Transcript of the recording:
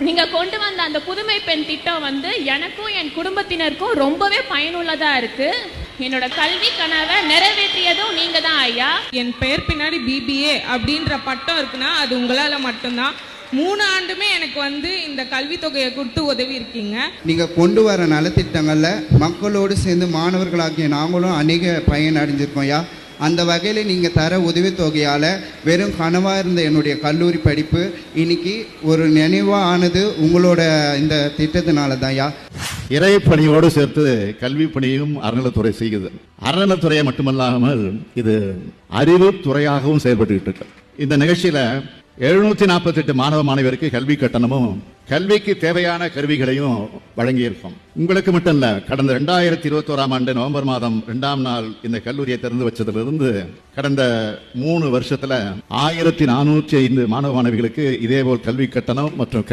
நீங்க கொண்டு வந்த அந்த புதுமை பெண் திட்டம் எனக்கும் என் குடும்பத்தினருக்கும் ரொம்பவே பயனுள்ளதா இருக்கு. என்னோட கல்வி கனவை நிறைவேற்றியதும் நீங்க தான் ஐயா. என் பெயர் பின்னாடி BBA அப்படின்ற பட்டம் இருக்குன்னா அது உங்களால மட்டும்தான். 3 ஆண்டுமே எனக்கு இந்த கல்வி தொகையை கொடுத்து உதவி இருக்கீங்க. நீங்க கொண்டு வர நலத்திட்டங்கள்ல மக்களோடு சேர்ந்து மாணவர்களாகிய நாங்களும் அநேக பயன் அடைஞ்சிருக்கோம் ஐயா. அந்த வகையில் நீங்கள் தர உதவித்தொகையால் வெறும் கனவாக இருந்த என்னுடைய கல்லூரி படிப்பு இன்னைக்கு ஒரு நினைவாக ஆனது உங்களோட இந்த திட்டத்தினால தான் ஐயா. இறை பணியோடு சேர்த்து கல்வி பணியும் அறநிலைத்துறை செய்யுது. அறநிலைத்துறையை மட்டுமல்லாமல் இது அறிவு துறையாகவும் செயல்பட்டு இருக்கு. இந்த நிகழ்ச்சியில 748 மாணவ மாணவியருக்கு கல்வி கட்டணமும் கல்விக்கு தேவையான கருவிகளையும் வழங்கியிருக்கோம். உங்களுக்கு மட்டும் இல்ல, கடந்த 2021ஆம் ஆண்டு நவம்பர் மாதம் 2ஆம் நாள் இந்த கல்லூரியை திறந்து வச்சதிலிருந்து கடந்த 3 வருஷத்துல 1405 மாணவ மாணவிகளுக்கு இதேபோல் கல்வி கட்டணம் மற்றும்